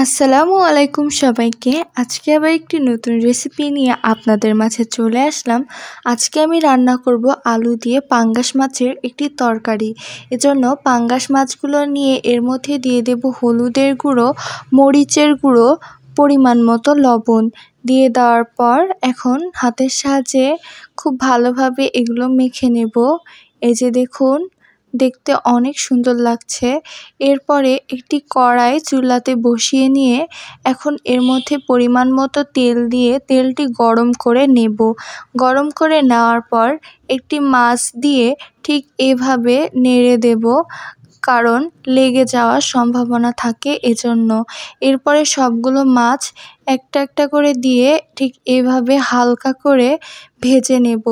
আসসালামু আলাইকুম সবাইকে। আজকে আবার একটি নতুন রেসিপি নিয়ে আপনাদের মাঝে চলে আসলাম। আজকে আমি রান্না করব আলু দিয়ে পাঙ্গাস মাছের একটি তরকারি। এজন্য পাঙ্গাস মাছগুলো নিয়ে এর মধ্যে দিয়ে দেব হলুদের গুঁড়ো, মরিচের গুঁড়ো, পরিমাণ মতো লবণ দিয়ে দেওয়ার পর এখন হাতের সাহায্যে খুব ভালোভাবে এগুলো মেখে নেব। এই যে দেখুন, দেখতে অনেক সুন্দর লাগছে। এরপরে একটি কড়াই চুলাতে বসিয়ে নিয়ে এখন এর মধ্যে পরিমাণ মতো তেল দিয়ে তেলটি গরম করে নেব। গরম করে নেওয়ার পর একটি মাছ দিয়ে ঠিক এভাবে নেড়ে দেব, কারণ লেগে যাওয়ার সম্ভাবনা থাকে এজন্য। এরপরে সবগুলো মাছ একটা একটা করে দিয়ে ঠিক এভাবে হালকা করে ভেজে নেব।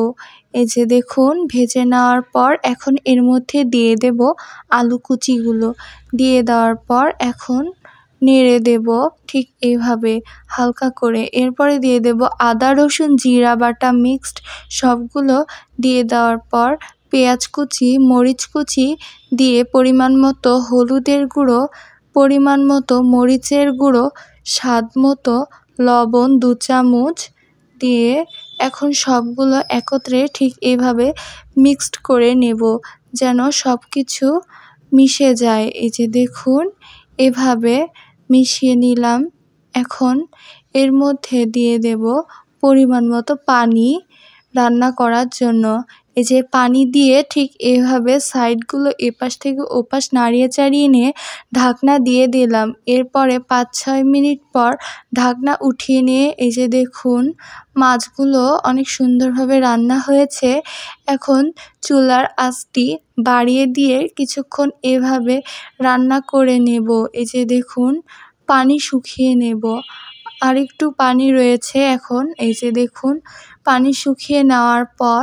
এই যে দেখুন, ভেজে নেওয়ার পর এখন এর মধ্যে দিয়ে দেব আলু কুচিগুলো। দিয়ে দেওয়ার পর এখন নেড়ে দেব ঠিক এইভাবে হালকা করে। এরপরে দিয়ে দেব আদা রসুন জিরা বাটা মিক্সড সবগুলো দিয়ে দেওয়ার পর পেঁয়াজ কুচি, মরিচ কুচি দিয়ে পরিমাণ মতো হলুদের গুঁড়ো, পরিমাণ মতো মরিচের গুঁড়ো, স্বাদ মতো লবণ 2 চামচ দিয়ে এখন সবগুলো একত্রে ঠিক এভাবে মিক্সড করে নেব, যেন সব কিছু মিশে যায়। এই যে দেখুন, এভাবে মিশিয়ে নিলাম। এখন এর মধ্যে দিয়ে দেব পরিমাণ মতো পানি রান্না করার জন্য। এই যে পানি দিয়ে ঠিক এভাবে সাইডগুলো এপাশ থেকে ওপাশ নাড়িয়ে চাড়িয়ে নিয়ে ঢাকনা দিয়ে দিলাম। এরপরে 5-6 মিনিট পর ঢাকনা উঠিয়ে নিয়ে এই যে দেখুন, মাছগুলো অনেক সুন্দরভাবে রান্না হয়েছে। এখন চুলার আঁচটি বাড়িয়ে দিয়ে কিছুক্ষণ এভাবে রান্না করে নেব। এই যে দেখুন, পানি শুকিয়ে নেব। আরেকটু পানি রয়েছে এখন। এই যে দেখুন, পানি শুকিয়ে নেওয়ার পর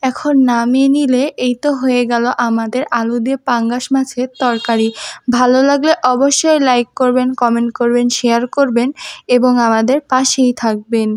এখন নামিয়ে নিলে এই তো হয়ে গেল আমাদের আলু দিয়ে পাঙ্গাস মাছের তরকারি। ভালো লাগলে অবশ্যই লাইক করবেন, কমেন্ট করবেন, শেয়ার করবেন এবং আমাদের পাশেই থাকবেন।